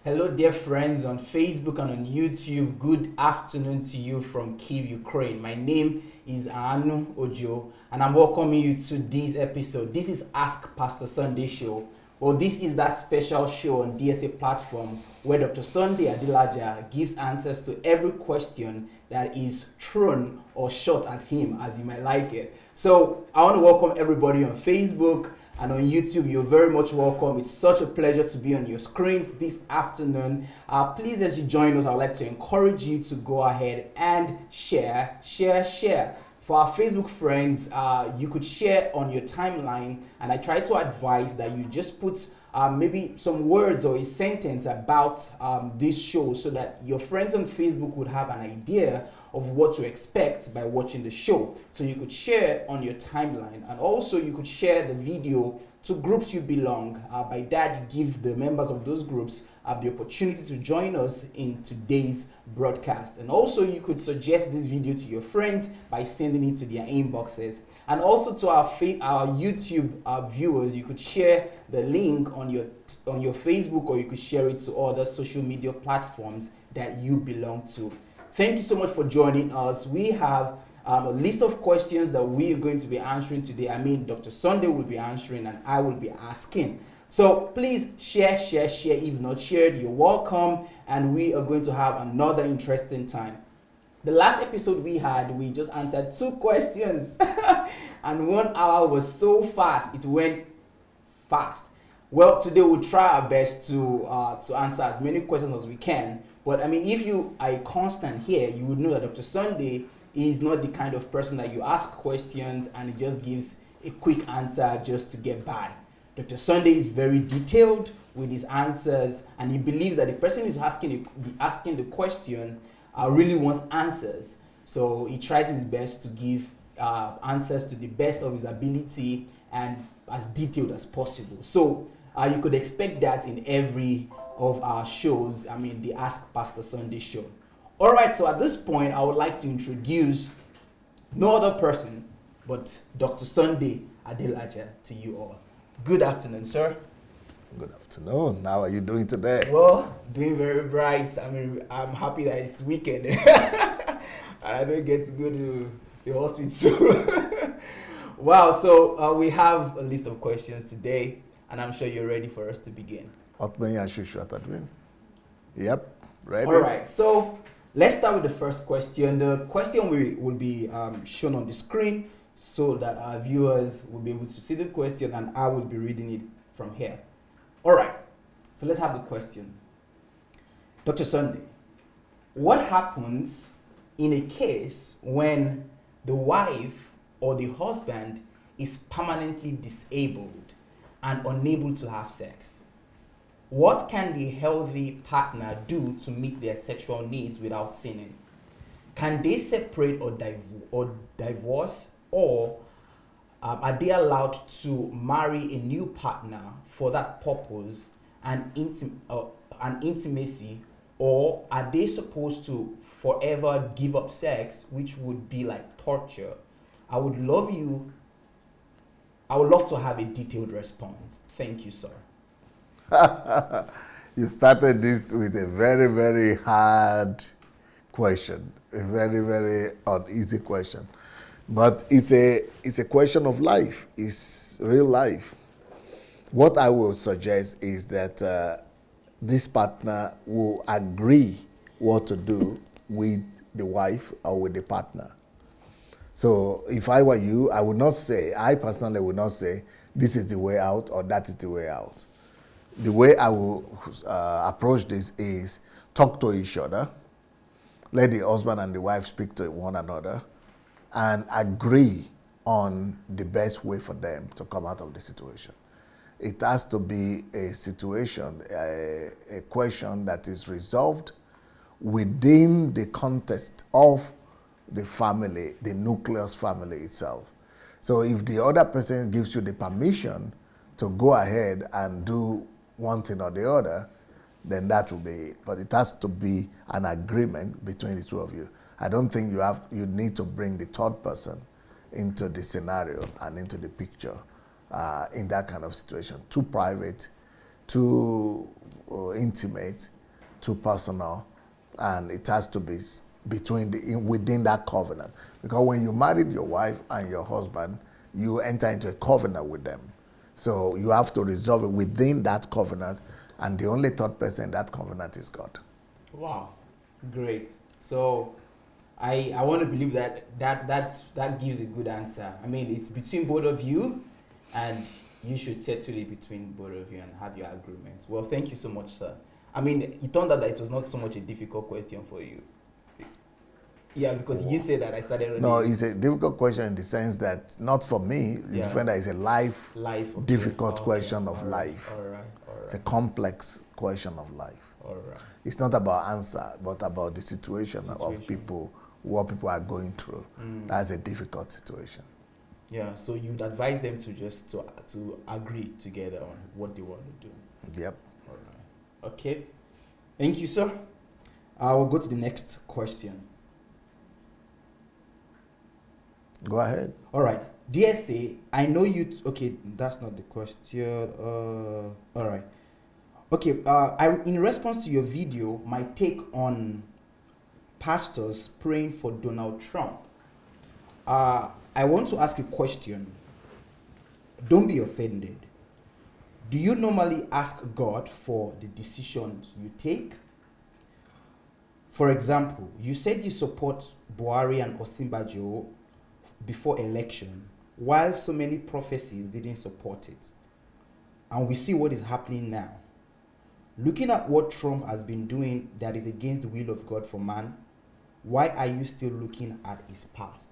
Hello, dear friends on Facebook and on YouTube. Good afternoon to you from Kyiv, Ukraine. My name is ANU Ojo, and I'm welcoming you to this episode. This is Ask Pastor Sunday show. Well, this is that special show on DSA platform where Dr. Sunday Adelaja gives answers to every question that is thrown or shot at him, as you might like it. So I want to welcome everybody on Facebook and on YouTube. You're very much welcome. It's such a pleasure to be on your screens this afternoon. Please, as you join us, I would like to encourage you to go ahead and share. For our Facebook friends, you could share on your timeline, and I try to advise that you just put maybe some words or a sentence about this show so that your friends on Facebook would have an idea of what to expect by watching the show. So you could share on your timeline, and also you could share the video to groups you belong. By that, you give the members of those groups the opportunity to join us in today's broadcast. And also you could suggest this video to your friends by sending it to their inboxes. And also to our YouTube viewers, you could share the link on your Facebook, or you could share it to other social media platforms that you belong to. Thank you so much for joining us. We have a list of questions that we are going to be answering today. I mean, Dr. Sunday will be answering and I will be asking. So please share. If not shared, you're welcome. And we are going to have another interesting time. The last episode we had, we just answered 2 questions. And 1 hour was so fast. It went fast. Well, today we'll try our best to answer as many questions as we can. But I mean, if you are a constant here, you would know that Dr. Sunday is not the kind of person that you ask questions and it just gives a quick answer just to get by. Dr. Sunday is very detailed with his answers, and he believes that the person who's asking the question really wants answers. So he tries his best to give answers to the best of his ability and as detailed as possible. So you could expect that in every of our shows. I mean, the Ask Pastor Sunday show. All right, so at this point, I would like to introduce no other person but Dr. Sunday Adelaja to you all. Good afternoon, sir. Good afternoon. How are you doing today? Well, doing very bright. I mean, I'm happy that it's weekend. I don't get to go to the hospital. Wow, so we have a list of questions today, and I'm sure you're ready for us to begin. Yep, ready. All right, so let's start with the first question. The question will be shown on the screen so that our viewers will be able to see the question, and I will be reading it from here. All right, so let's have the question. Dr. Sunday, what happens in a case when the wife or the husband is permanently disabled and unable to have sex? What can the healthy partner do to meet their sexual needs without sinning? Can they separate or divorce, or are they allowed to marry a new partner for that purpose and intimacy, or are they supposed to forever give up sex, which would be like torture? I would love to have a detailed response. Thank you, sir. You started this with a very, very hard question, a very, very uneasy question. But it's a question of life. It's real life. What I will suggest is that this partner will agree what to do with the wife or with the partner. So if I were you, I personally would not say, this is the way out or that is the way out. The way I will approach this is talk to each other, let the husband and the wife speak to one another, and agree on the best way for them to come out of the situation. It has to be a situation, a question that is resolved within the context of the family, the nucleus family itself. So if the other person gives you the permission to go ahead and do one thing or the other, then that will be it. But it has to be an agreement between the two of you. I don't think you need to bring the third person into the scenario and into the picture in that kind of situation. Too private, too intimate, too personal, and it has to be within that covenant. Because when you married your wife and your husband, you enter into a covenant with them. So you have to resolve it within that covenant, and the only third person in that covenant is God. Wow, great. So I want to believe that gives a good answer. I mean, it's between both of you, and you should settle it between both of you and have your agreements. Well, thank you so much, sir. I mean, it turned out that it was not so much a difficult question for you. Yeah, because you said that I started. No, it's a difficult question in the sense that not for me. Yeah. You find that it's a life okay. difficult question of life. All right. It's a complex question of life. All right. It's not about answer, but about the situation of people, what people are going through. That's a difficult situation. Yeah, so you'd advise them to just to agree together on what they want to do. Yep. All right. Okay. Thank you, sir. I will go to the next question. Go ahead. All right. DSA, I know you... okay, that's not the question. All right. Okay, in response to your video, my take on pastors praying for Donald Trump, I want to ask a question. Don't be offended. Do you normally ask God for the decisions you take? For example, you said you support Buhari and Osinbajo before election, while so many prophecies didn't support it. And we see what is happening now. Looking at what Trump has been doing that is against the will of God for man, why are you still looking at his past?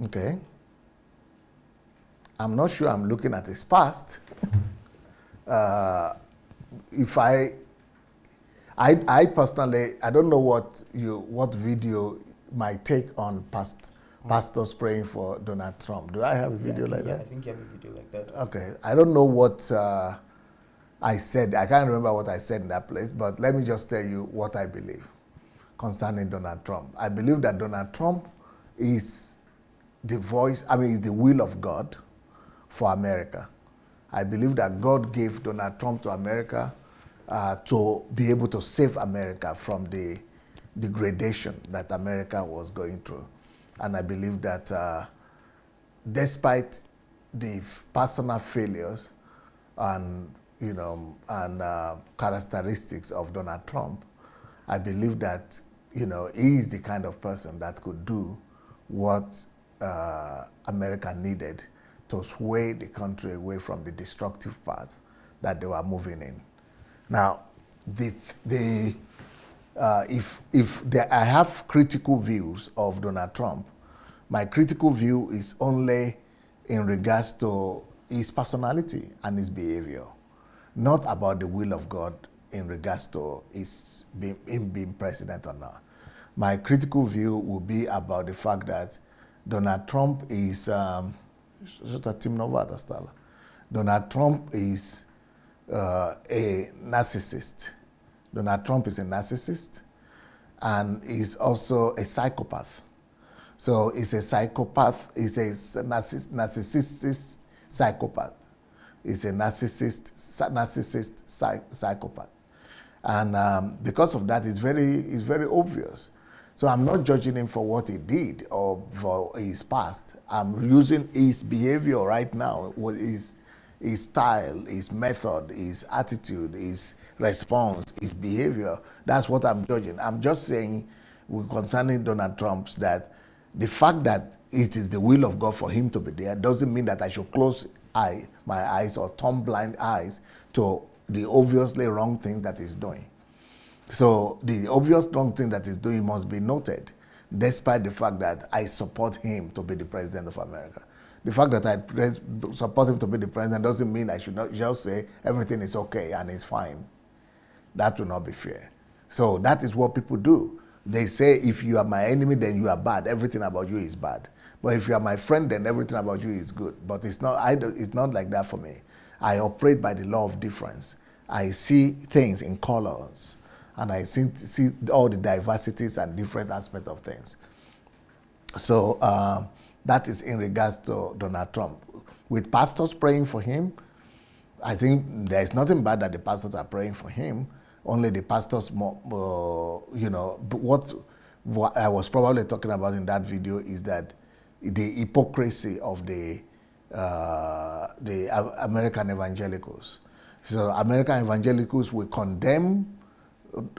Okay. I'm not sure I'm looking at his past. If I personally, I don't know what video my take on pastors praying for Donald Trump. Do I have a video like that? I think you have a video like that. Okay. I don't know what I said. I can't remember what I said in that place, but let me just tell you what I believe concerning Donald Trump. I believe that Donald Trump is the voice, is the will of God for America. I believe that God gave Donald Trump to America to be able to save America from the degradation that America was going through. And I believe that despite the personal failures and characteristics of Donald Trump, I believe that he is the kind of person that could do what America needed to sway the country away from the destructive path that they were moving in. Now, I have critical views of Donald Trump, my critical view is only in regards to his personality and his behavior, not about the will of God in regards to him being president or not. My critical view will be about the fact that Donald Trump is Donald Trump is a narcissist. Donald Trump is a narcissist and is also a psychopath. So he's a psychopath, he's a narcissistic psychopath. He's a narcissist psychopath. And because of that, it's very obvious. So I'm not judging him for what he did or for his past. I'm using his behavior right now, his style, his method, his attitude, his response, his behavior. That's what I'm judging. I'm just saying, concerning Donald Trump, that the fact that it is the will of God for him to be there doesn't mean that I should close my eyes or turn blind eyes to the obviously wrong things that he's doing. So the obvious wrong thing that he's doing must be noted, despite the fact that I support him to be the president of America. The fact that I support him to be the president doesn't mean I should not just say everything is okay and it's fine. That will not be fair. So that is what people do. They say, if you are my enemy, then you are bad. Everything about you is bad. But if you are my friend, then everything about you is good. But it's not like that for me. I operate by the law of difference. I see things in colors, and I see all the diversities and different aspects of things. So that is in regards to Donald Trump. With pastors praying for him, I think there's nothing bad that the pastors are praying for him. Only the pastors, you know, but what I was probably talking about in that video is that the hypocrisy of the American evangelicals. So American evangelicals will condemn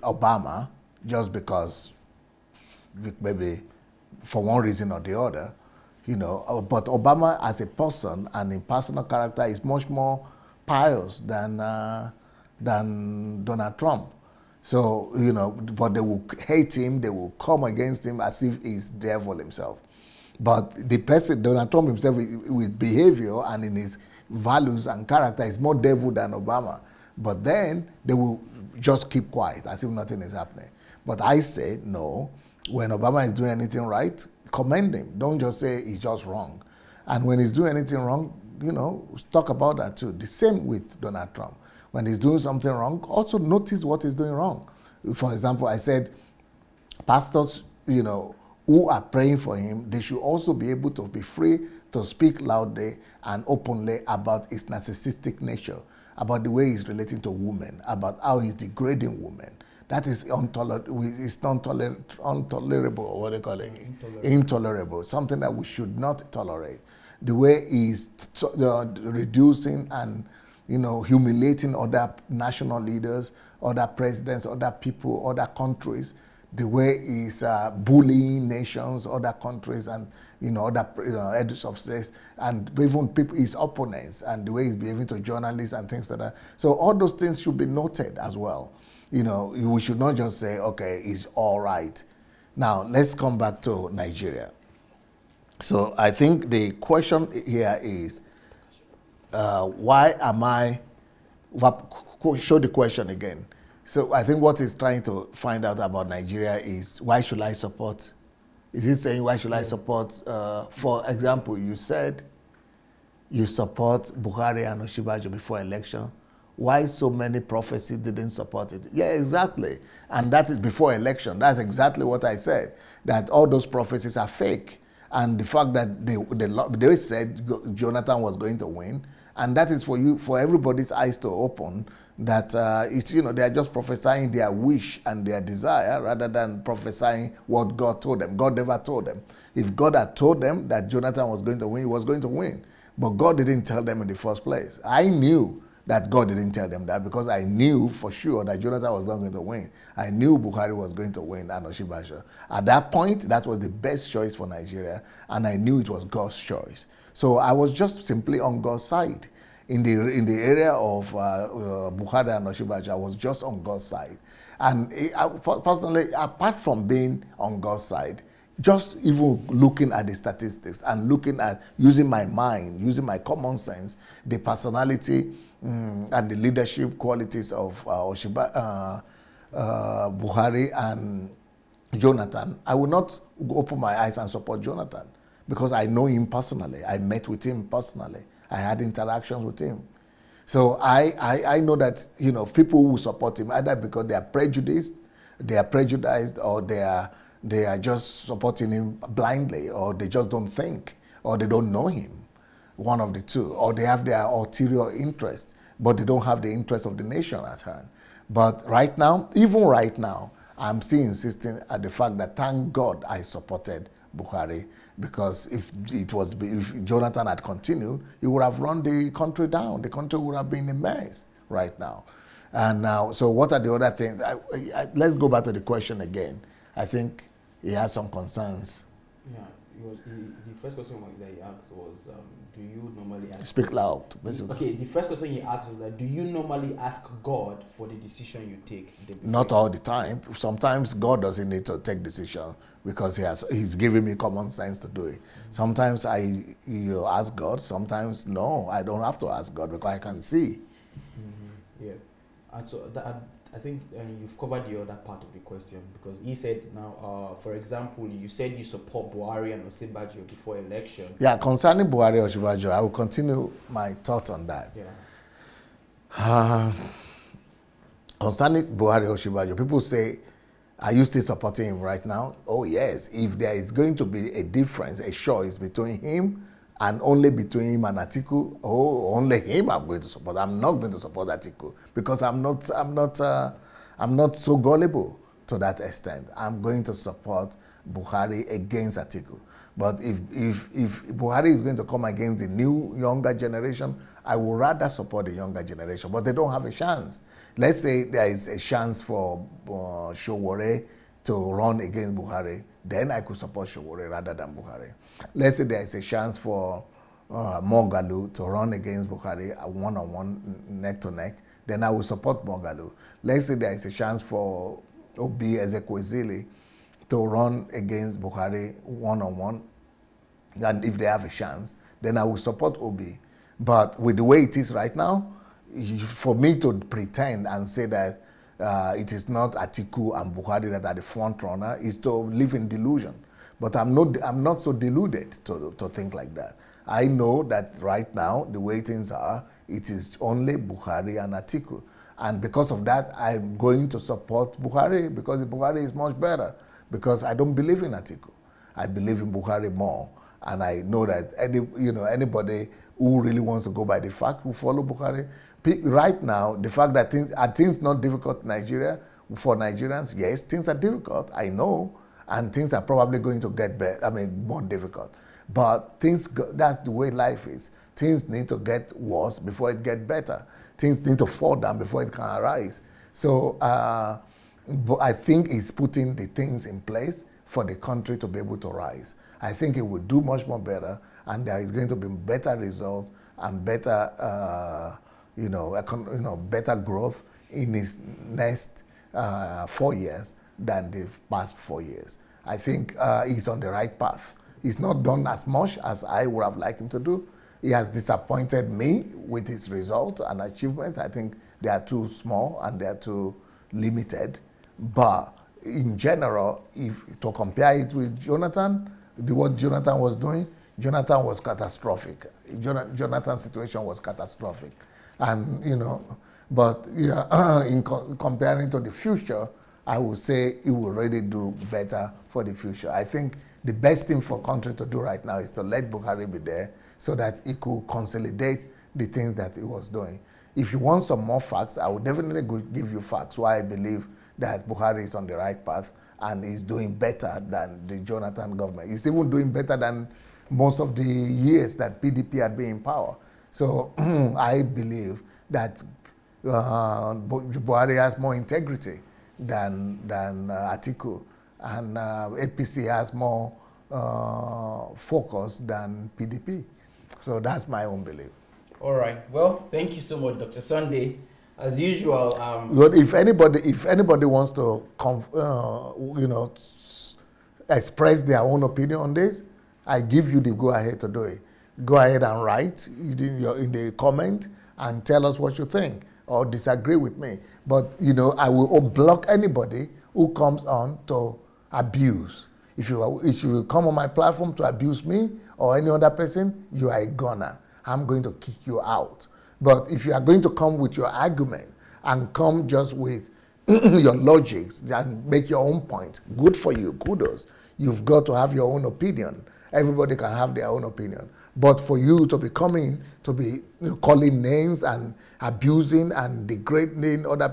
Obama just because maybe for one reason or the other, you know, but Obama as a person and in personal character is much more pious than Donald Trump. So, you know, but they will hate him, they will come against him as if he's devil himself. But the person, Donald Trump himself, with behavior and in his values and character, is more devil than Obama. But then they will just keep quiet as if nothing is happening. But I say, no, when Obama is doing anything right, commend him. Don't just say he's just wrong. And when he's doing anything wrong, you know, talk about that too. The same with Donald Trump. When he's doing something wrong, also notice what he's doing wrong. For example, I said, pastors, you know, who are praying for him, they should also be able to be free to speak loudly and openly about his narcissistic nature, about the way he's relating to women, about how he's degrading women. That is intolerable, or what do you call it? Intolerable, something that we should not tolerate. The way he's reducing and, you know, humiliating other national leaders, other presidents, other people, other countries, the way he's bullying nations, other countries, and, you know, other heads of states, and even people, his opponents, and the way he's behaving to journalists and things like that. So all those things should be noted as well. You know, we should not just say, okay, it's all right. Now, let's come back to Nigeria. So I think the question here is, why am I, show the question again. So I think what he's trying to find out about Nigeria is, why should I support? Is he saying, why should I support? For example, you said you support Buhari and Osinbajo before election. Why so many prophecies didn't support it? Yeah, exactly. And that is before election. That's exactly what I said, that all those prophecies are fake. And the fact that they said Jonathan was going to win, and that is for everybody's eyes to open, that it's, you know, they are just prophesying their wish and their desire rather than prophesying what God told them. God never told them. If God had told them that Jonathan was going to win, he was going to win. But God didn't tell them in the first place. I knew that God didn't tell them that because I knew for sure that Jonathan was not going to win. I knew Buhari was going to win and Osinbajo. At that point, that was the best choice for Nigeria, and I knew it was God's choice. So I was just simply on God's side. In the area of Buhari and Osinbajo, I was just on God's side. And personally, apart from being on God's side, just even looking at the statistics and looking at using my mind, using my common sense, the personality and the leadership qualities of Buhari and Jonathan, I will not open my eyes and support Jonathan because I know him personally. I met with him personally. I had interactions with him. So I know that, you know, people who support him, either because they are prejudiced, or they are just supporting him blindly, or they just don't think, or they don't know him, one of the two, or they have their ulterior interest, but they don't have the interest of the nation at hand. But right now, even right now, I'm still insisting at the fact that thank God I supported Buhari, because if Jonathan had continued, he would have run the country down. The country would have been a mess right now. And now, so what are the other things? Let's go back to the question again. I think he has some concerns. Yeah, the first question that he asked was, do you normally ask... Speak loud, basically. Okay, the first question he asked was that, do you normally ask God for the decision you take? Not all the time. Sometimes God doesn't need to take decisions because he's giving me common sense to do it. Sometimes you ask God, sometimes no, I don't have to ask God because I can see. Yeah, and so I think you've covered the other part of the question, because he said now, for example, you said you support Buhari and Osinbajo before election. Yeah, concerning Buhari and Osinbajo, I will continue my thought on that. Yeah. Concerning Buhari and Osinbajo, people say, are you still supporting him right now? Oh yes, if there is going to be a difference, a choice between him and only between him and Atiku, only him I'm going to support. I'm not going to support Atiku because I'm not so gullible to that extent. I'm going to support Buhari against Atiku. But if Buhari is going to come against the new, younger generation, I would rather support the younger generation. But they don't have a chance. Let's say there is a chance for Sowore to run against Buhari, then I could support Sowore rather than Buhari. Let's say there is a chance for Moghalu to run against Buhari one-on-one, neck-to-neck, then I will support Moghalu. Let's say there is a chance for Obi Ezekwesili to run against Buhari one-on-one, and if they have a chance, then I will support Obi. But with the way it is right now, for me to pretend and say that it is not Atiku and Buhari that are the front runner is to live in delusion. But I'm not so deluded to think like that. I know that right now, the way things are, it is only Buhari and Atiku. And because of that, I'm going to support Buhari because Buhari is much better. Because I don't believe in Atiku. I believe in Buhari more. And I know that anybody who really wants to go by the fact will follow Buhari. Right now, the fact that things not difficult in Nigeria, for Nigerians, yes, things are difficult, I know, and things are probably going to get better, more difficult. But that's the way life is. Things need to get worse before it gets better. Things need to fall down before it can arise. So but I think it's putting the things in place for the country to be able to rise. I think it will do much more better, and there is going to be better results and better better growth in his next 4 years than the past 4 years. I think he's on the right path. He's not done as much as I would have liked him to do. He has disappointed me with his results and achievements. I think they are too small and they are too limited. But in general, if to compare it with Jonathan, what Jonathan was doing, Jonathan was catastrophic. Jonathan's situation was catastrophic. And, but yeah, in comparing to the future, I would say it will really do better for the future. I think the best thing for country to do right now is to let Buhari be there so that he could consolidate the things that he was doing. If you want some more facts, I will definitely give you facts why I believe that Buhari is on the right path and is doing better than the Jonathan government. He's even doing better than most of the years that PDP had been in power. So I believe that Buhari has more integrity than Atiku, and APC has more focus than PDP. So that's my own belief. All right. Well, thank you so much, Dr. Sunday. As usual. But if anybody wants to, express their own opinion on this, I give you the go-ahead to do it. Go ahead and write in the comment and tell us what you think or disagree with me. But, I will block anybody who comes on to abuse. If you come on my platform to abuse me or any other person, you are a goner. I'm going to kick you out. But if you are going to come with your argument and come just with your logics and make your own point, good for you, kudos. You've got to have your own opinion. Everybody can have their own opinion. But for you to be calling names and abusing and degrading other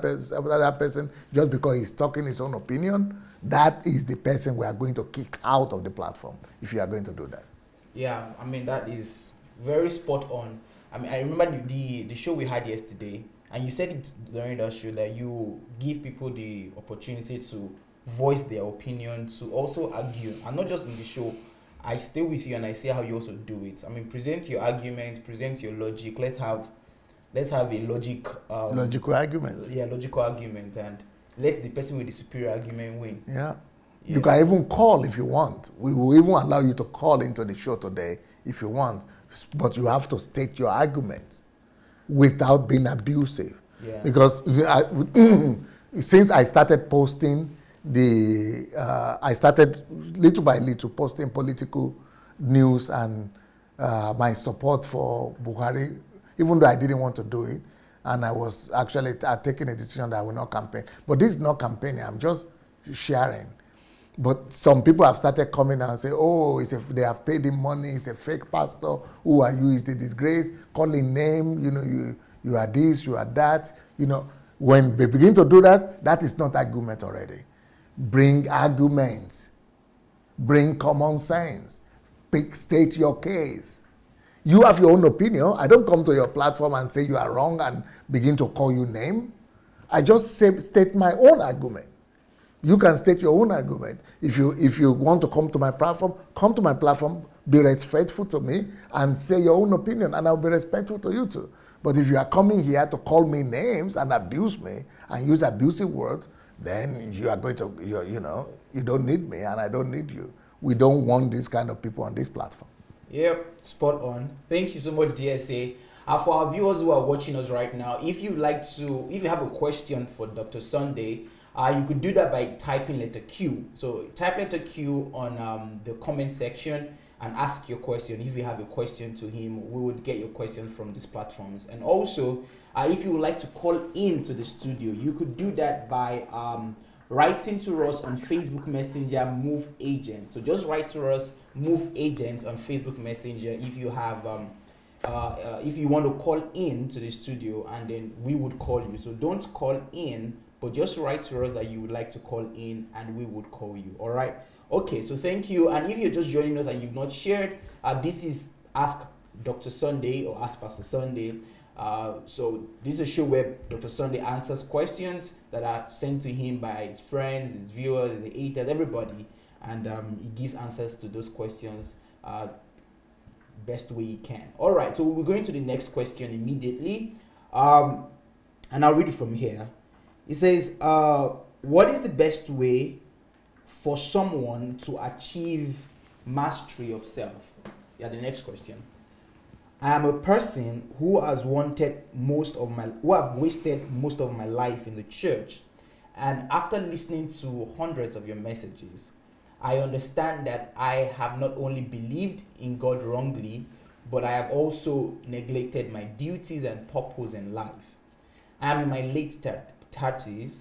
person just because he's talking his own opinion, that is the person we are going to kick out of the platform if you are going to do that. Yeah, that is very spot on. I remember the show we had yesterday, and you said it during that show that you give people the opportunity to voice their opinion, to also argue, and not just in the show. I stay with you and I see how you also do it. Present your argument, present your logic. Let's have a logical argument. Yeah, logical argument, and let the person with the superior argument win. Yeah. You can even call if you want. We will even allow you to call into the show today if you want. But you have to state your arguments without being abusive. Yeah. Because since I started posting I started little by little posting political news and my support for Buhari, even though I didn't want to do it. And I was actually taking a decision that I will not campaign. But this is not campaigning, I'm just sharing. But some people have started coming and say, oh, they have paid him money, it's a fake pastor, who are you, it's a disgrace, calling name, you are this, you are that. When they begin to do that, that is not argument already. Bring arguments, bring common sense, state your case. You have your own opinion. I don't come to your platform and say you are wrong and begin to call you name. I just state my own argument. You can state your own argument. If you want to come to my platform, be respectful to me and say your own opinion, and I'll be respectful to you too. But if you are coming here to call me names and abuse me and use abusive words, then you are going to, you don't need me and I don't need you. We don't want these kind of people on this platform. Yep, spot on. Thank you so much, DSA. For our viewers who are watching us right now, if you have a question for Dr. Sunday, you could do that by typing letter Q. So type letter Q on the comment section and ask your question. If you have a question to him, we would get your questions from these platforms. And also, if you would like to call in to the studio, you could do that by writing to us on Facebook Messenger, Move Agent. So just write to us, Move Agent, on Facebook Messenger if you have if you want to call in to the studio, and then we would call you. So don't call in, but just write to us that you would like to call in and we would call you. All right. Okay, so thank you. And if you're just joining us and you've not shared, this is Ask Dr. Sunday or Ask Pastor Sunday. So this is a show where Dr. Sunday answers questions that are sent to him by his friends, his viewers, his haters, everybody. And he gives answers to those questions best way he can. All right, so we're going to the next question immediately. And I'll read it from here. It says, what is the best way for someone to achieve mastery of self? Yeah, the next question. I am a person who has wasted most of my life in the church, and after listening to hundreds of your messages, I understand that I have not only believed in God wrongly, but I have also neglected my duties and purpose in life. I am in my late 30s.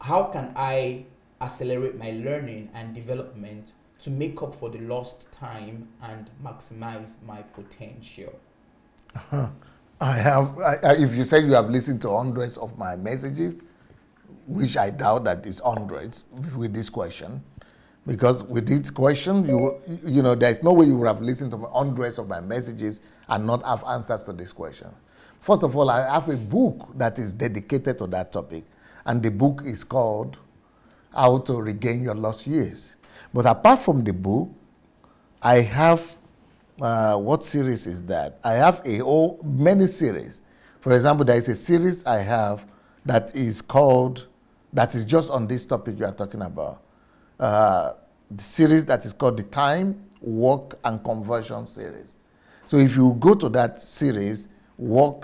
How can I accelerate my learning and development to make up for the lost time and maximize my potential? If you say you have listened to hundreds of my messages, which I doubt that it's hundreds with this question, because with this question, there's no way you would have listened to hundreds of my messages and not have answers to this question. First of all, I have a book that is dedicated to that topic, and the book is called How to Regain Your Lost Years. But apart from the book, I have, what series is that? I have many series. For example, there is a series I have that is just on this topic you are talking about. The series that is called the Time, Work, and Conversion series. So if you go to that series,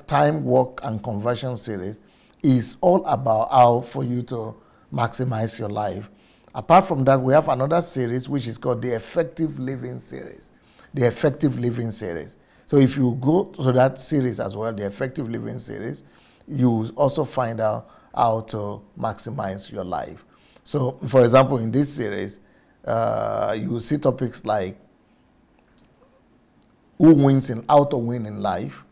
Time, Work, and Conversion series, is all about how for you to maximize your life. Apart from that, we have another series which is called the Effective Living series. The Effective Living series. So if you go to that series as well, the Effective Living series, you also find out how to maximize your life. So, for example, in this series, you see topics like how to win in life,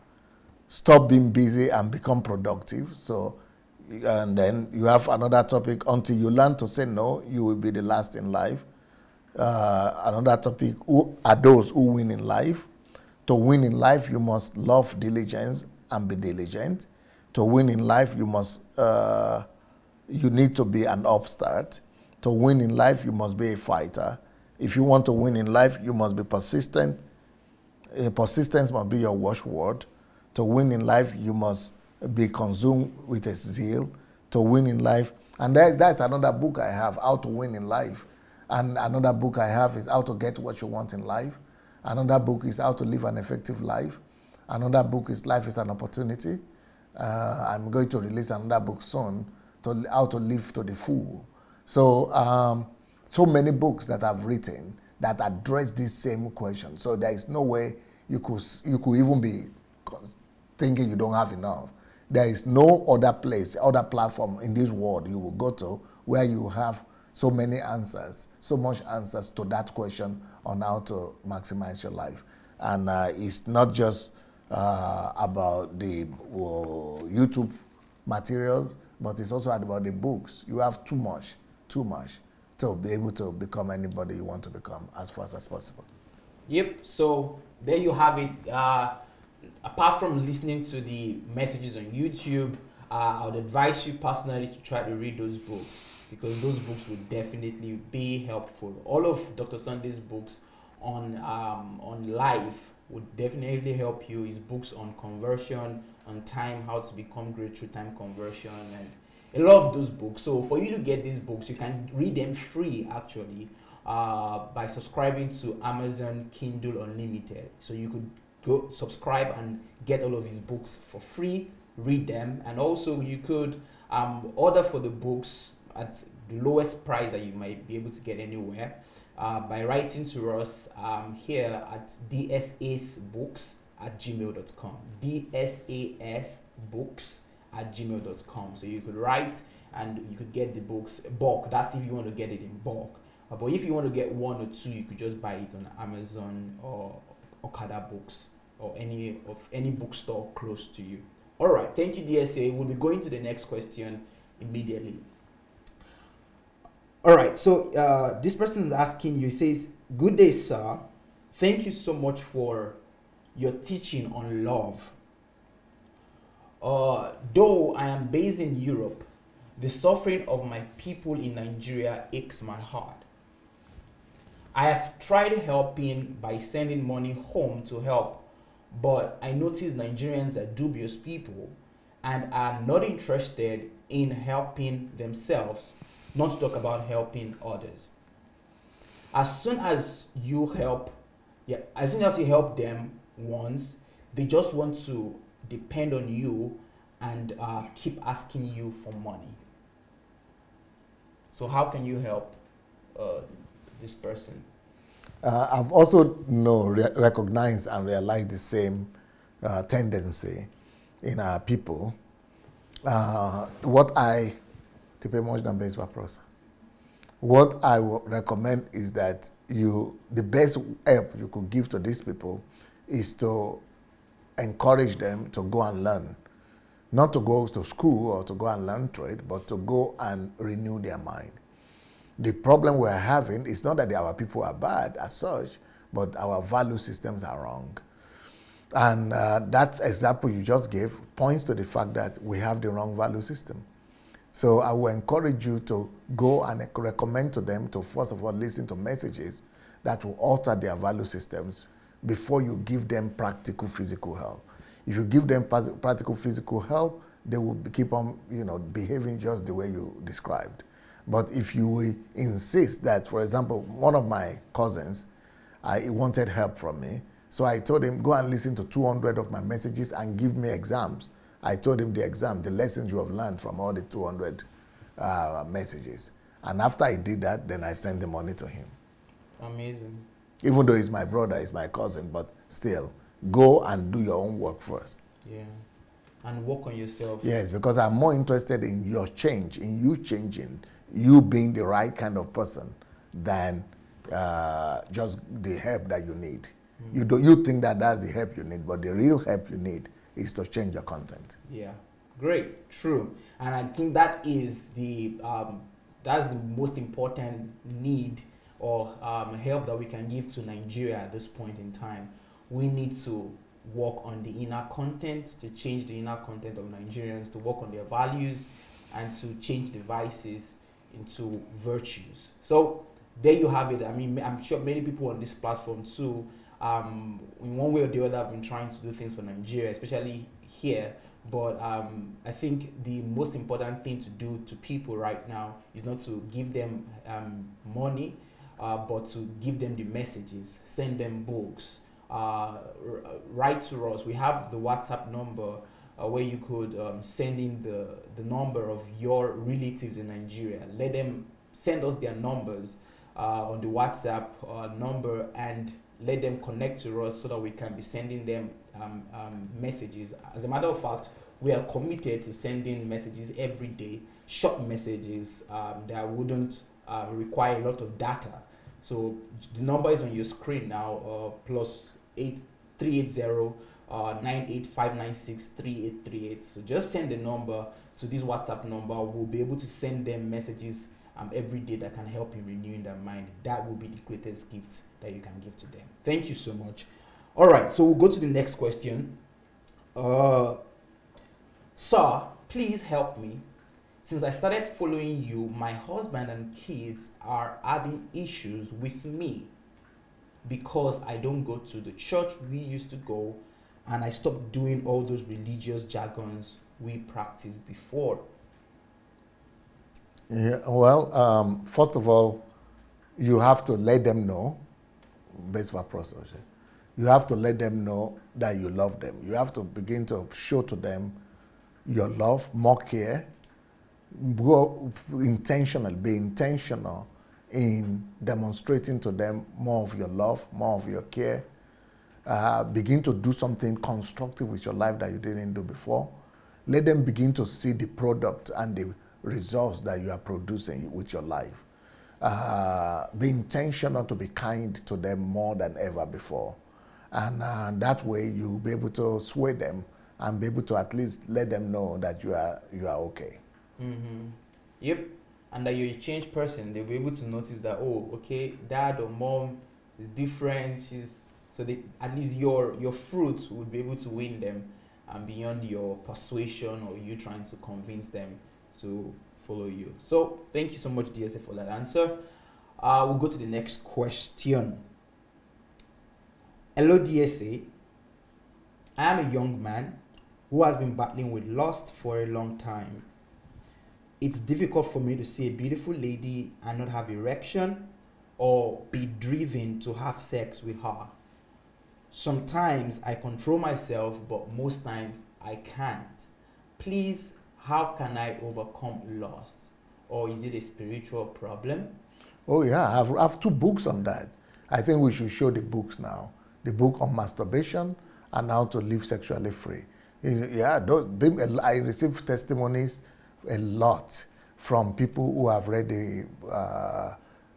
stop being busy and become productive. So, and then you have another topic, until you learn to say no, you will be the last in life. Another topic, who are those who win in life? To win in life, you must love diligence and be diligent. To win in life, you need to be an upstart. To win in life, you must be a fighter. If you want to win in life, you must be persistent. Persistence must be your watchword. To win in life, you must be consumed with a zeal. To win in life, and that's another book I have, How to Win in Life. And another book I have is How to Get What You Want in Life. Another book is How to Live an Effective Life. Another book is Life is an Opportunity. I'm going to release another book soon, How to Live to the Full. So, so many books that I've written that address this same question. So there is no way you could even be thinking you don't have enough. There is no other place, other platform in this world you will go to where you have so many answers, so much answers to that question on how to maximize your life. And it's not just about the YouTube materials, but it's also about the books. You have too much to be able to become anybody you want to become as fast as possible. Yep, so there you have it. Apart from listening to the messages on YouTube, I would advise you personally to try to read those books, because those books will definitely be helpful. All of Dr. Sunday's books on life would definitely help you. His books on conversion, on time, how to become great through time conversion, and a lot of those books. So for you to get these books, you can read them free actually by subscribing to Amazon Kindle Unlimited. So you could go subscribe and get all of his books for free, read them, and also you could order for the books at the lowest price that you might be able to get anywhere by writing to us here at dsasbooks@gmail.com. dsasbooks@gmail.com. So you could write and you could get the books bulk. That's if you want to get it in bulk. But if you want to get one or two, you could just buy it on Amazon or Okada Books or any bookstore close to you. All right, thank you, DSA. We'll be going to the next question immediately. All right, so this person is asking you, says, "Good day, sir. Thank you so much for your teaching on love. Though I am based in Europe, the suffering of my people in Nigeria aches my heart. I have tried helping by sending money home to help, but I notice Nigerians are dubious people and are not interested in helping themselves, not to talk about helping others. As soon as you help them once, they just want to depend on you and keep asking you for money. So how can you help this person?" I've also recognized and realized the same tendency in our people. What I would recommend is that the best help you could give to these people is to encourage them to go and learn. Not to go to school or to go and learn trade, but to go and renew their mind. The problem we're having is not that our people are bad as such, but our value systems are wrong. And that example you just gave points to the fact that we have the wrong value system. So I will encourage you to go and recommend to them to, first of all, listen to messages that will alter their value systems before you give them practical physical help. If you give them practical physical help, they will keep on, behaving just the way you described. But if you insist that, for example, one of my cousins, he wanted help from me, so I told him, go and listen to 200 of my messages and give me exams. I told him the lessons you have learned from all the 200 messages. And after I did that, then I sent the money to him. Amazing. Even though he's my brother, he's my cousin, but still, go and do your own work first. Yeah. And work on yourself. Yes, because I'm more interested in your change, in you changing, you being the right kind of person than just the help that you need. You think that that's the help you need, but the real help you need is to change your content. Yeah, great, true. And I think that is that's the most important need or help that we can give to Nigeria at this point in time. We need to work on the inner content, to change the inner content of Nigerians, to work on their values, and to change the vices into virtues. So there you have it. I mean, I'm sure many people on this platform too, in one way or the other, have been trying to do things for Nigeria, especially here. But I think the most important thing to do to people right now is not to give them money, but to give them the messages, send them books, write to us. We have the WhatsApp number where you could send in the number of your relatives in Nigeria. Let them send us their numbers on the WhatsApp number and let them connect to us so that we can be sending them messages. As a matter of fact, we are committed to sending messages every day, short messages that wouldn't require a lot of data. So the number is on your screen now, plus 8380 98596 3838. So just send the number to this WhatsApp number. We'll be able to send them messages every day that can help in renewing their mind. That will be the greatest gift that you can give to them. Thank you so much. All right, so we'll go to the next question. Sir, please help me. Since I started following you, my husband and kids are having issues with me because I don't go to the church we used to go, and I stopped doing all those religious jargons we practiced before. Yeah, well, first of all, you have to let them know, based for process. You have to let them know that you love them. You have to begin to show to them your love, more care. Go intentional, be intentional in demonstrating to them more of your love, more of your care. Begin to do something constructive with your life that you didn't do before. Let them begin to see the product and the results that you are producing with your life. Be intentional to be kind to them more than ever before. And that way you'll be able to sway them and be able to at least let them know that you are okay. Mm-hmm. Yep. And that you're a changed person. They'll be able to notice that, oh, okay, dad or mom is different. So they, at least your fruit would be able to win them, and beyond your persuasion or you trying to convince them to follow you. So thank you so much, DSA, for that answer. We'll go to the next question. Hello, DSA. I am a young man who has been battling with lust for a long time. It's difficult for me to see a beautiful lady and not have erection or be driven to have sex with her. Sometimes I control myself, but most times I can't. Please, how can I overcome lust? Or is it a spiritual problem? Oh yeah, I have 2 books on that. I think we should show the books now. The book on masturbation and how to live sexually free. Yeah, I received testimonies a lot from people who have read the,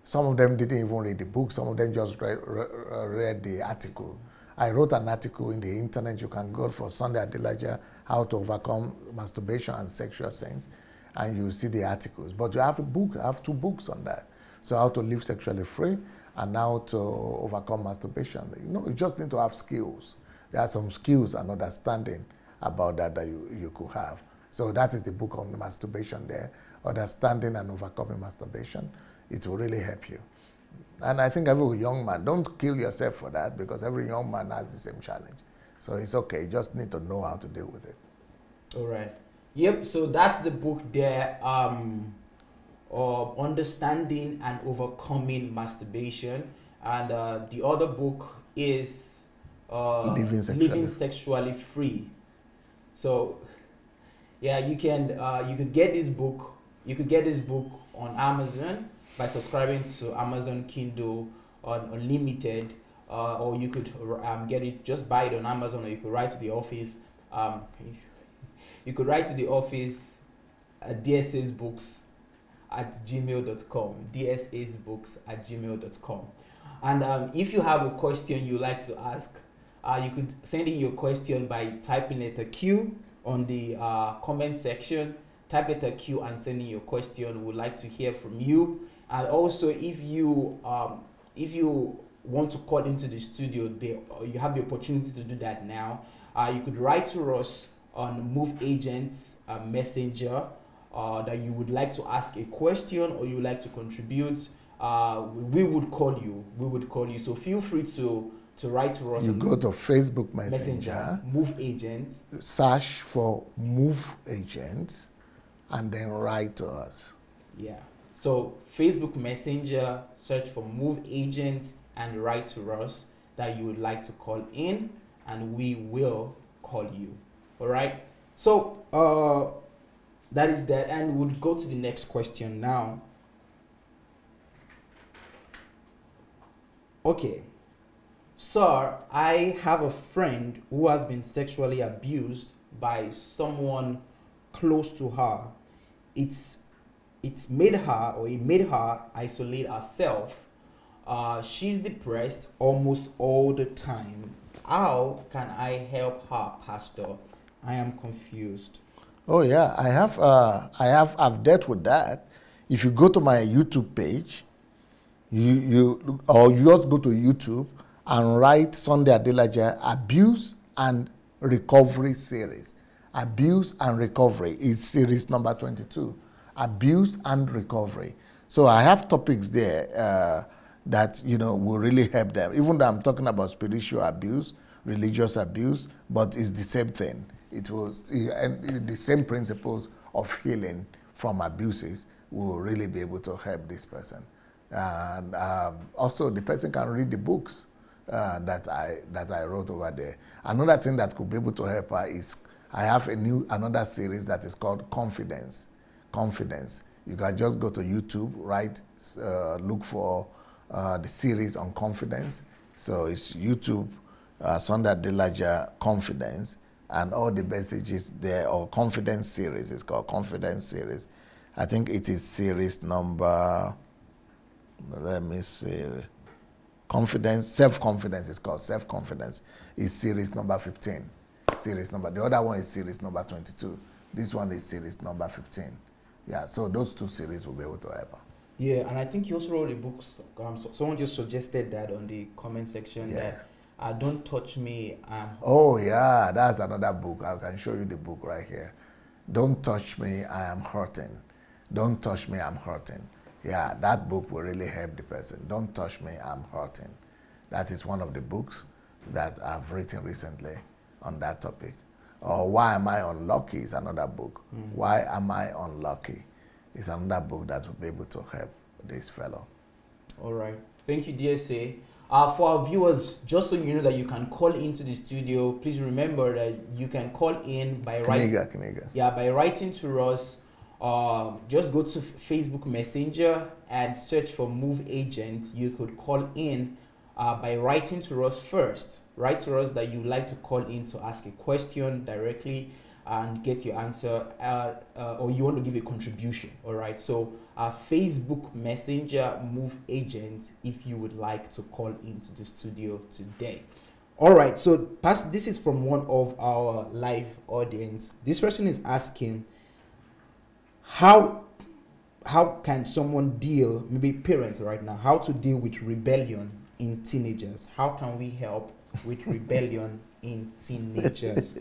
some of them didn't even read the book, some of them just read the article. I wrote an article in the internet. You can go for Sunday Adelaja, how to overcome masturbation and sexual sins, and you see the articles. But you have a book, I have 2 books on that. So how to live sexually free and how to overcome masturbation. You know, you just need to have skills. There are some skills and understanding about that you could have. So that is the book on masturbation there, understanding and overcoming masturbation. It will really help you. And I think every young man, don't kill yourself for that, because every young man has the same challenge. So it's okay, you just need to know how to deal with it. All right. Yep, so that's the book there, of understanding and overcoming masturbation. And the other book is living sexually free. So yeah, you could get this book. You could get this book on Amazon by subscribing to Amazon Kindle Unlimited, or you could get it, just buy it on Amazon, or you could write to the office. You could write to the office at dsasbooks@gmail.com, dsasbooks@gmail.com. And if you have a question you'd like to ask, you could send in your question by typing letter Q on the comment section. Type letter Q and send in your question. We'd like to hear from you. And also, if you want to call into the studio, you have the opportunity to do that now. You could write to us on Move Agents Messenger that you would like to ask a question or you would like to contribute. We would call you. So feel free to write to us. You go to Facebook Messenger, Move Agents. Search for Move Agents, and then write to us. Yeah. So Facebook Messenger, search for Move Agents and write to us that you would like to call in, and we will call you. All right. So that is that, and we'll go to the next question now. Okay. Sir, I have a friend who has been sexually abused by someone close to her. It's it made her isolate herself. She's depressed almost all the time. How can I help her, Pastor? I am confused. Oh yeah, I've dealt with that. If you go to my YouTube page, you just go to YouTube and write Sunday Adelaja Abuse and Recovery series. Abuse and Recovery is series number 22. Abuse and Recovery. So I have topics there that will really help them. Even though I'm talking about spiritual abuse, religious abuse, but it's the same thing. It was and the same principles of healing from abuses will really be able to help this person. And also, the person can read the books that I wrote over there. Another thing that could be able to help her is I have another series that is called Confidence. Confidence. You can just go to YouTube, look for the series on confidence. So it's YouTube, Sunday Adelaja Confidence, and all the messages there, or Confidence series. It's called Confidence series. I think it is series number, let me see, Confidence, Self-Confidence is called Self-Confidence. Is series number 15. The other one is series number 22. This one is series number 15. Yeah, so those two series will be able to help her. Yeah, and I think you also wrote a book. Someone just suggested that on the comment section. Yes. That Don't Touch Me. Oh yeah, that's another book. I can show you the book right here. Don't Touch Me, I Am Hurting. Don't Touch Me, I'm Hurting. Yeah, that book will really help the person. Don't Touch Me, I'm Hurting. That is one of the books that I've written recently on that topic. Or Why Am I Unlucky is another book. Why Am I Unlucky is another book that will be able to help this fellow. All right. Thank you, DSA. For our viewers, just so you know that you can call into the studio, please remember that you can call in by writing. Yeah, by writing to us. Just go to Facebook Messenger and search for Move Agent. You could call in by writing to us first. Write to us that you'd like to call in to ask a question directly and get your answer, or you want to give a contribution. All right. So Facebook Messenger Move Agent, if you would like to call into the studio today. All right. So this is from one of our live audience. This person is asking, how can someone deal, maybe parents right now, how to deal with rebellion in teenagers? How can we help with rebellion in teenagers?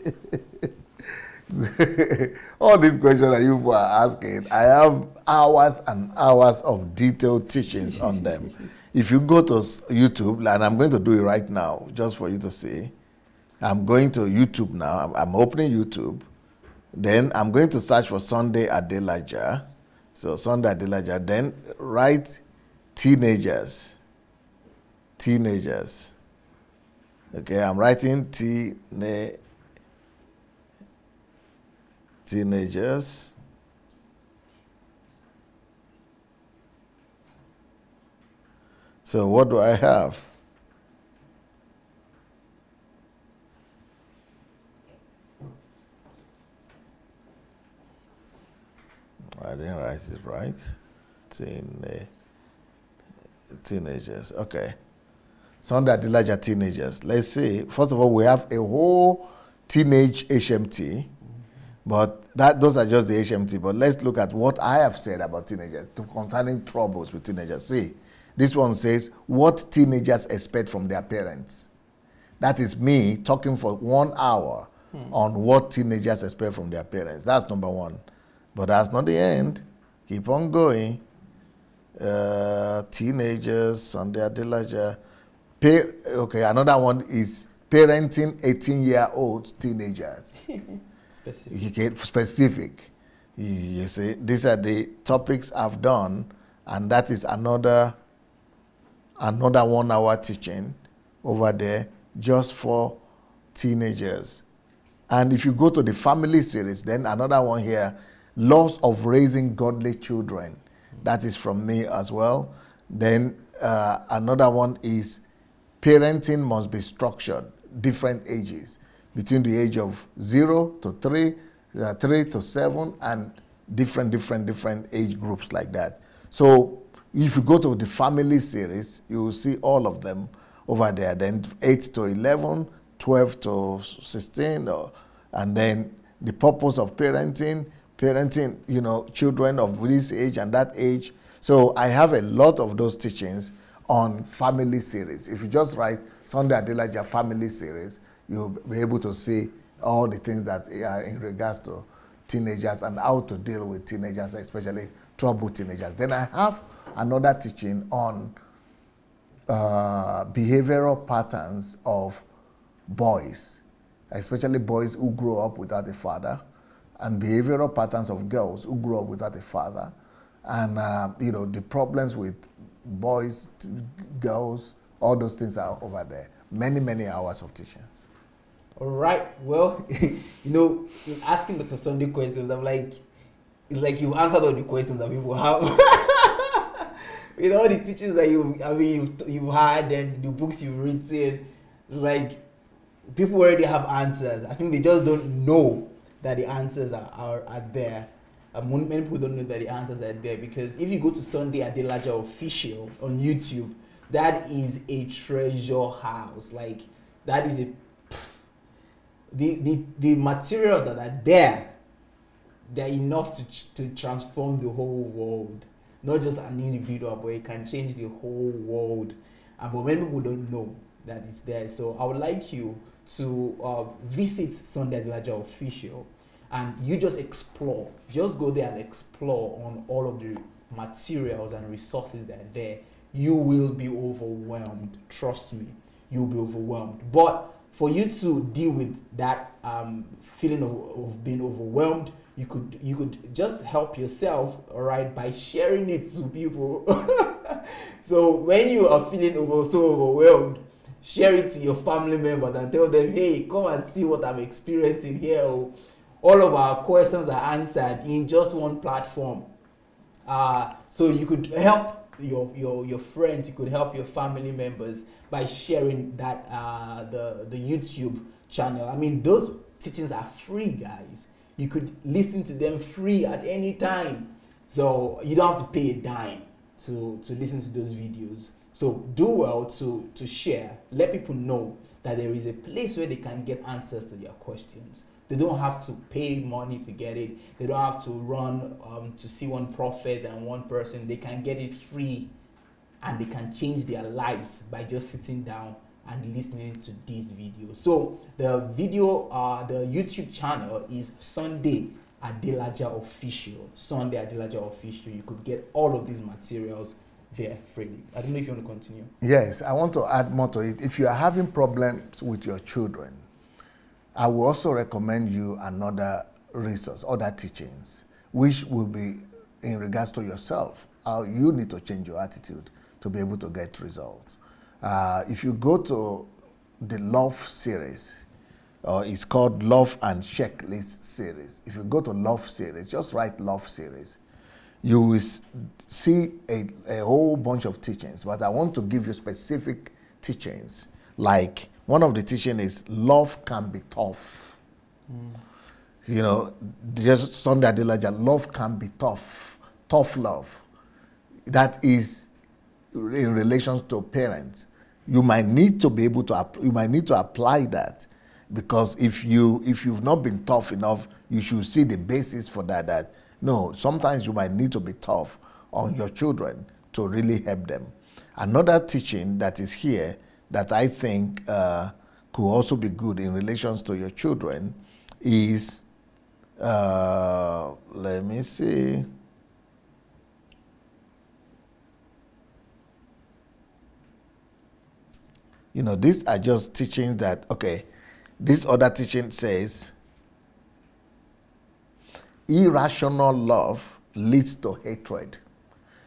All these questions that you are asking, I have hours and hours of detailed teachings on them. If you go to YouTube, and I'm going to do it right now, just for you to see. I'm going to YouTube now. I'm opening YouTube. Then I'm going to search for Sunday Adelaja. So Sunday Adelaja. Then write teenagers. Teenagers. Okay, I'm writing teenagers. So what do I have? I didn't write it right. Teenagers. Okay. Sunday Adelaja teenagers. Let's see. First of all, we have a whole teenage HMT, but those are just the HMT. But let's look at what I have said about teenagers concerning troubles with teenagers. See, this one says what teenagers expect from their parents. That is me talking for 1 hour on what teenagers expect from their parents. That's number one. But that's not the end. Keep on going. Teenagers, Sunday Adelaja. Okay, another one is parenting 18-year-old teenagers. Specific. You see, these are the topics I've done, and that is another 1 hour teaching over there just for teenagers. And if you go to the family series, then another one here, laws of raising godly children. That is from me as well. Then another one is parenting must be structured, different ages, between the age of 0 to 3, 3 to 7, and different age groups like that. So if you go to the family series, you will see all of them over there. Then 8 to 11, 12 to 16, and then the purpose of parenting, you know, children of this age and that age. So I have a lot of those teachings on family series. If you just write Sunday Adelaja family series, you'll be able to see all the things that are in regards to teenagers and how to deal with teenagers, especially troubled teenagers. Then I have another teaching on behavioral patterns of boys, especially boys who grow up without a father, and behavioral patterns of girls who grow up without a father, and you know, the problems with boys, girls, all those things are over there. Many hours of teachings. All right. Well, you know, in asking Dr. Sunday questions, I'm like, it's like you've answered all the questions that people have. With all the teachings that you've had and the books you've written, like people already have answers. I think they just don't know that the answers are there. Many people don't know that the answers are there, because if you go to Sunday Adelaja Official on YouTube, that is a treasure house. Like, that is a the materials that are there, they're enough to transform the whole world. Not just an individual, but it can change the whole world. But many people don't know that it's there. So I would like you to visit Sunday Adelaja Official, and you just explore. Just go there and explore on all of the materials and resources that are there. You will be overwhelmed. Trust me, you'll be overwhelmed. But for you to deal with that feeling of being overwhelmed, you could just help yourself, all right, by sharing it to people. So when you are feeling so overwhelmed, share it to your family members and tell them, hey, come and see what I'm experiencing here. All of our questions are answered in just one platform. So you could help your friends, you could help your family members by sharing that the YouTube channel. I mean, those teachings are free, guys. You could listen to them free at any time. So you don't have to pay a dime to listen to those videos. So do well to share. Let people know that there is a place where they can get answers to their questions. They don't have to pay money to get it. They don't have to run to see one prophet and one person. They can get it free, and they can change their lives by just sitting down and listening to these videos. So the YouTube channel is Sunday Adelaja Official. Sunday Adelaja Official. You could get all of these materials there freely. I don't know if you want to continue. Yes, I want to add more to it. If you are having problems with your children, I will also recommend you another resource, other teachings, which will be in regards to yourself. How you need to change your attitude to be able to get results. If you go to the Love series, it's called Love and Checklist series. If you go to Love series, just write Love series, you will see a whole bunch of teachings. But I want to give you specific teachings. Like, one of the teachings is love can be tough. You know, just Sunday Adelaja, love can be tough. Tough love. That is in relations to parents. You might need to be able to apply that, because if you've not been tough enough, you should see the basis for that. No, sometimes you might need to be tough on your children to really help them. Another teaching that is here that I think could also be good in relations to your children is, let me see. You know, these are just teachings that, okay, this other teaching says, irrational love leads to hatred.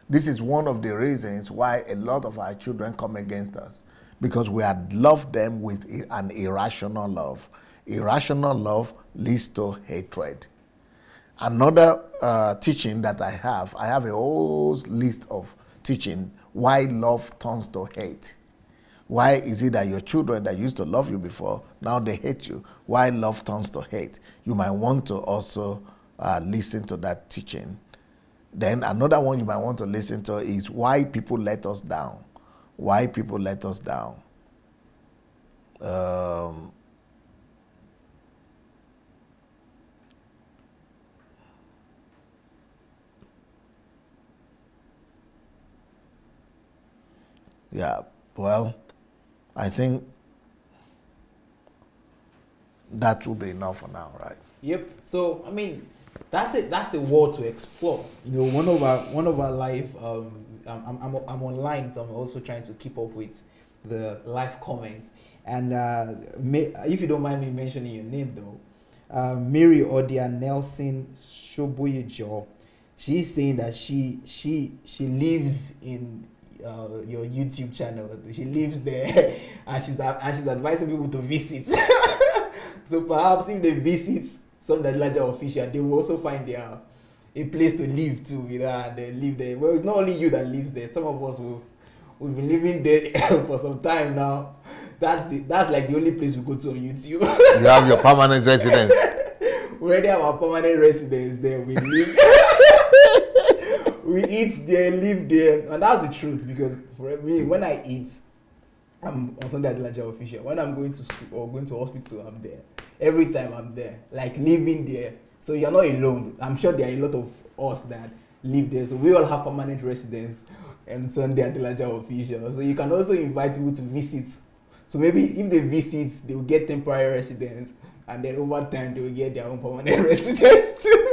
This is one of the reasons why a lot of our children come against us, because we had loved them with an irrational love. Irrational love leads to hatred. Another teaching that I have a whole list of teaching why love turns to hate. Why is it that your children that used to love you before, now they hate you? Why love turns to hate? You might want to also listen to that teaching. Then another one you might want to listen to is why people let us down. Why people let us down. Yeah, well, I think that will be enough for now, right? Yep. So I mean, that's it. That's a world to explore. You know, one of our life. I'm online, so I'm also trying to keep up with the live comments. And if you don't mind me mentioning your name though, Mary Odia Nelson Shoboyejo, she's saying that she lives in your YouTube channel. She lives there, and she's advising people to visit. So perhaps if they visit some Adelaja official, they will also find their a place to live too, you know, and they live there. Well, it's not only you that lives there. Some of us we've been living there for some time now. That's like the only place we go to on YouTube. You have your permanent residence. We already have our permanent residence there. We live. We eat there, live there, and that's the truth. Because for me, when I eat, I'm on Sunday Adelaja official. When I'm going to school or going to hospital, I'm there. Every time I'm there, like living there. So you're not alone. I'm sure there are a lot of us that live there. So we all have permanent residence and Sunday Adelaja official. So you can also invite people to visit. So maybe if they visit, they will get temporary residence, and then over time they will get their own permanent residence too.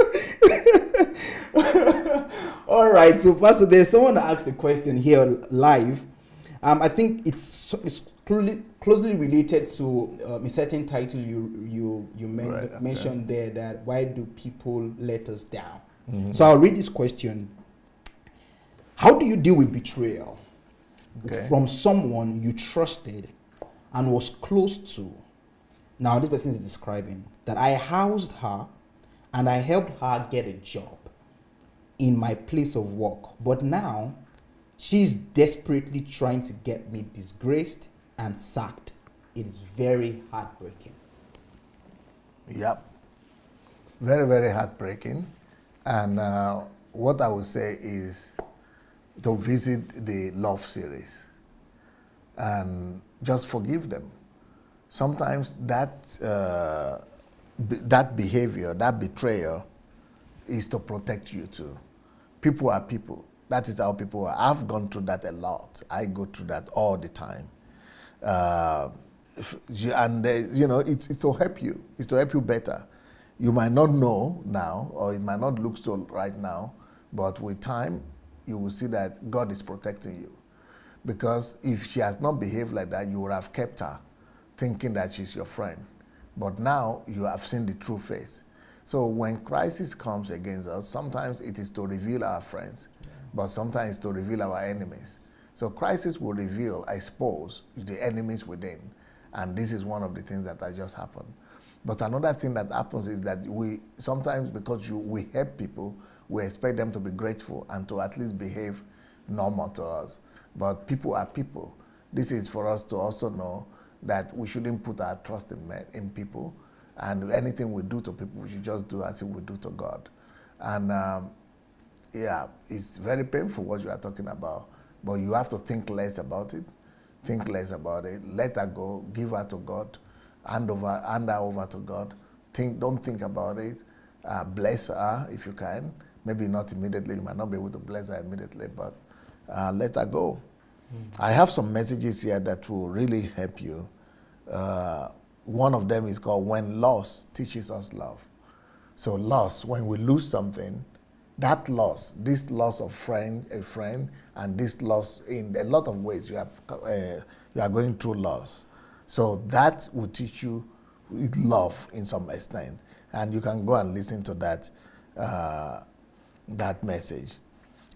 All right. So Pastor, there's someone that asked a question here live. I think it's closely related to a certain title you mentioned there, that why do people let us down? Mm-hmm. So I'll read this question. How do you deal with betrayal from someone you trusted and was close to? Now this person is describing that I housed her and I helped her get a job in my place of work, but now she's desperately trying to get me disgraced and sacked. It is very heartbreaking. Yep. Very, very heartbreaking. And what I would say is to visit the love series and just forgive them. Sometimes that behavior, that betrayal is to protect you too. People are people. That is how people are. I've gone through that a lot. I go through that all the time. It's to help you. It's to help you better. You might not know now, or it might not look so right now, but with time, you will see that God is protecting you. Because if she has not behaved like that, you would have kept her, thinking that she's your friend. But now you have seen the true face. So when crisis comes against us, sometimes it is to reveal our friends, but sometimes it's to reveal our enemies. So crisis will reveal, I suppose, the enemies within. And this is one of the things that has just happened. But another thing that happens is that we sometimes, because we help people, we expect them to be grateful and to at least behave normal to us. But people are people. This is for us to also know that we shouldn't put our trust in people. And anything we do to people, we should just do as if we do to God. And yeah, it's very painful what you are talking about. But you have to think less about it. Think less about it. Let her go. Give her to God. Hand her over to God. Don't think about it. Bless her if you can. Maybe not immediately. You might not be able to bless her immediately, but let her go. I have some messages here that will really help you. One of them is called When Loss Teaches Us Love. So loss, when we lose something, that loss, this loss of a friend, and this loss in a lot of ways, you are going through loss. So that will teach you love in some extent. And you can go and listen to that, that message.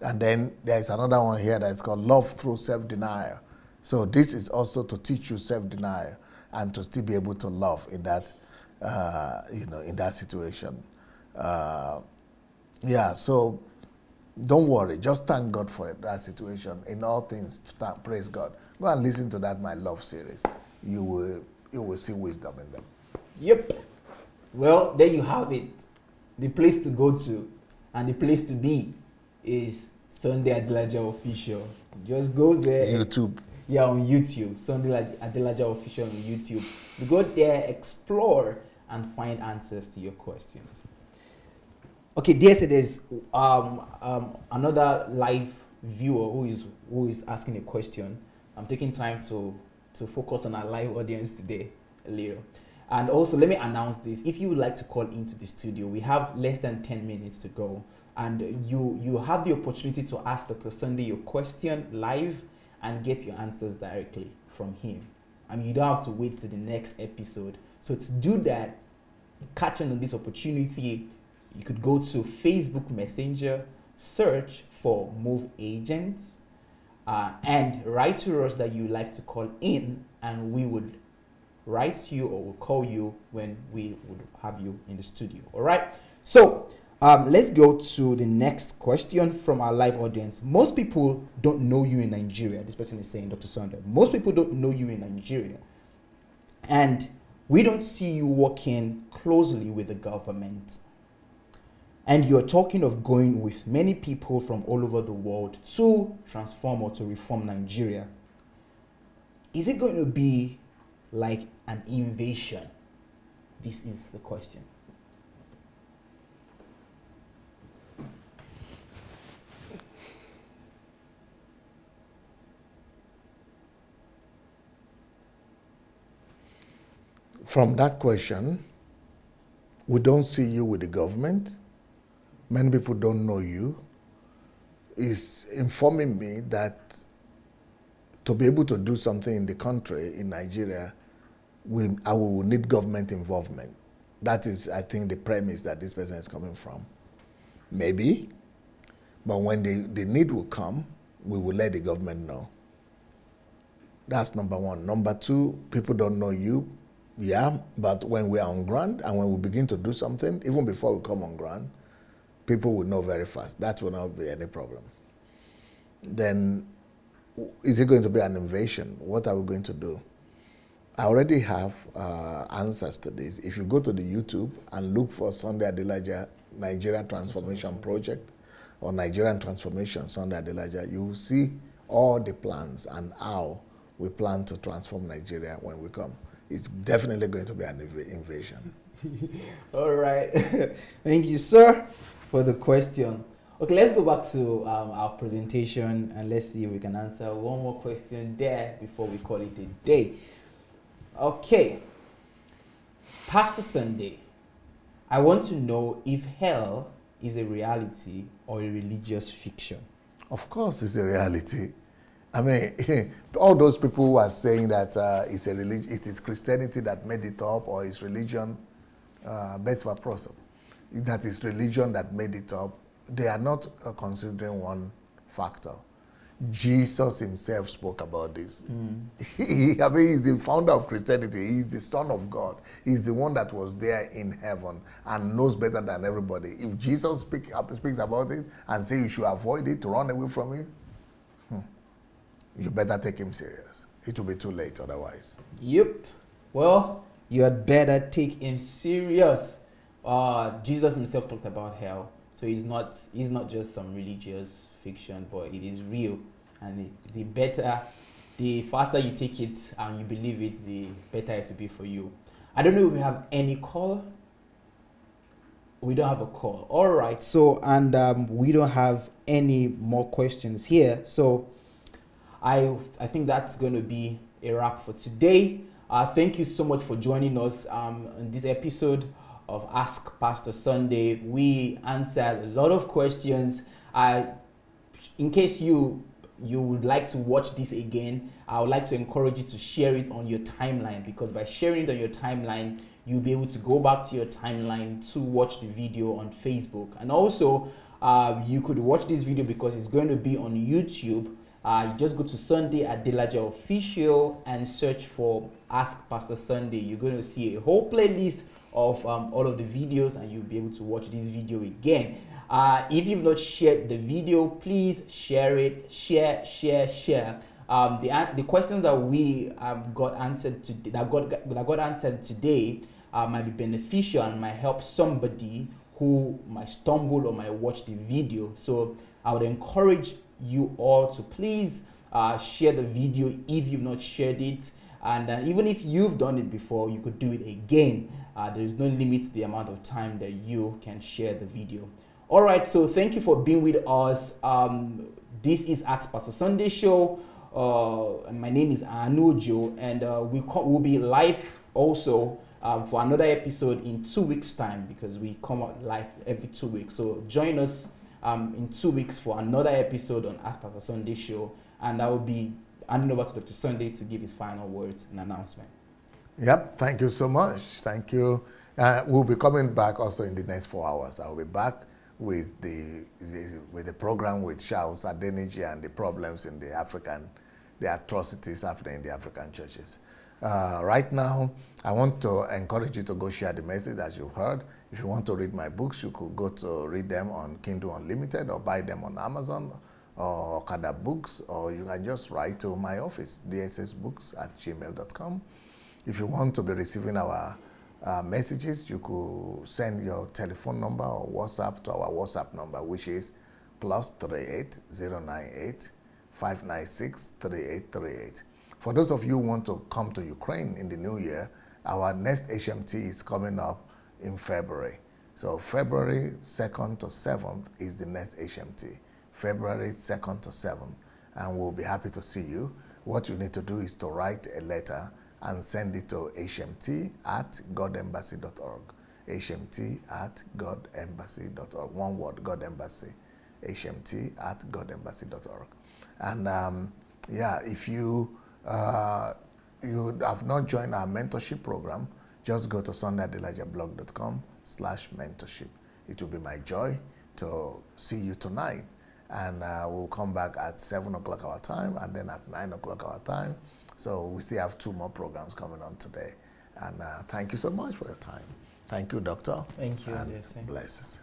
And then there's another one here that's called Love Through Self-Denial. So this is also to teach you self-denial and to still be able to love in that, in that situation. Yeah, so don't worry. Just thank God for that situation. In all things, praise God. Go and listen to that My Love series. You will see wisdom in them. Yep. Well, there you have it. the place to go to and the place to be is Sunday Adelaja Official. Just go there. YouTube. Yeah, on YouTube. Sunday Adelaja Official on YouTube. You go there, explore, and find answers to your questions. Okay, there there's another live viewer who is asking a question. I'm taking time to focus on our live audience today a little. And also, let me announce this. If you would like to call into the studio, we have less than 10 minutes to go. And you have the opportunity to ask Dr. Sunday your question live and get your answers directly from him. I mean, you don't have to wait to the next episode. So to do that, catching on this opportunity, you could go to Facebook Messenger, search for Move Agents, and write to us that you like to call in, and we would write to you or we'll call you when we would have you in the studio. All right. So let's go to the next question from our live audience. Most people don't know you in Nigeria. This person is saying, Dr. Sunday, most people don't know you in Nigeria. And we don't see you working closely with the government. And you're talking of going with many people from all over the world to transform or to reform Nigeria. Is it going to be like an invasion? This is the question. From that question, we don't see you with the government. Many people don't know you. Is informing me that to be able to do something in the country, in Nigeria, I will need government involvement. That is, I think, the premise that this person is coming from. Maybe, but when the need will come, we will let the government know. That's number one. Number two, people don't know you. Yeah, but when we are on ground and when we begin to do something, even before we come on ground, people will know very fast. That will not be any problem. Then, is it going to be an invasion? What are we going to do? I already have answers to this. If you go to the YouTube and look for Sunday Adelaja Nigeria Transformation Project or Nigerian Transformation Sunday Adelaja, you will see all the plans and how we plan to transform Nigeria when we come. It's definitely going to be an invasion. All right. Thank you, sir, for the question. Okay, let's go back to our presentation and let's see if we can answer one more question there before we call it a day. Okay. Pastor Sunday, I want to know if hell is a reality or a religious fiction. Of course it's a reality. I mean, all those people who are saying that it's a religion, it is Christianity that made it up, or it's religion, best for person, that is religion that made it up, they are not considering one factor. Jesus himself spoke about this. I mean, he's the founder of Christianity. He's the Son of God. He's the one that was there in heaven and knows better than everybody. If Jesus speaks about it and say you should avoid it, to run away from it, you better take him serious. It will be too late otherwise. Yep. Well, you had better take him serious. Jesus himself talked about hell. So he's not just some religious fiction, but it is real. And the faster you take it and you believe it, the better it will be for you. I don't know if we have any call. We don't have a call. All right. So, and we don't have any more questions here. So I think that's going to be a wrap for today. Thank you so much for joining us on this episode of Ask Pastor Sunday. We answered a lot of questions. In case you would like to watch this again, I would like to encourage you to share it on your timeline, because by sharing it on your timeline, you'll be able to go back to your timeline to watch the video on Facebook. And also, you could watch this video because it's going to be on YouTube. You just go to Sunday Adelaja Official and search for Ask Pastor Sunday. You're going to see a whole playlist of all of the videos, and you'll be able to watch this video again. If you've not shared the video, please share it. Share. The questions that we got answered that got answered today might be beneficial and might help somebody who who might stumble or might watch the video. So I would encourage you all to please share the video if you've not shared it. And even if you've done it before, you could do it again. There is no limit to the amount of time that you can share the video. All right, so thank you for being with us. This is Ask Pastor Sunday show. My name is ANU Ojo, and we'll be live also for another episode in 2 weeks' time, because we come out live every 2 weeks. So join us in 2 weeks for another episode on Ask Pastor Sunday show, and I will be handing over to Dr. Sunday to give his final words and announcement. Yep, thank you so much. Thank you. We'll be coming back also in the next 4 hours. I'll be back with the program with Charles Adelaja and the problems in the atrocities happening in the African churches. Right now, I want to encourage you to go share the message as you've heard. If you want to read my books, you could go to read them on Kindle Unlimited or buy them on Amazon or Okada Books, or you can just write to my office, dssbooks@gmail.com. If you want to be receiving our messages, you could send your telephone number or WhatsApp to our WhatsApp number, which is +38 098 596 3838. For those of you who want to come to Ukraine in the new year, our next HMT is coming up in February. So February 2nd to 7th is the next HMT. February 2nd to 7th, and we'll be happy to see you. What you need to do is to write a letter and send it to hmt@godembassy.org. hmt@godembassy.org. One word, God Embassy. hmt@godembassy.org. And yeah, if you have not joined our mentorship program, just go to sundayadelajablog.com/mentorship. It will be my joy to see you tonight. And we'll come back at 7 o'clock our time, and then at 9 o'clock our time. So we still have 2 more programs coming on today. And thank you so much for your time. Thank you, Doctor. Thank you. And yes, blessings.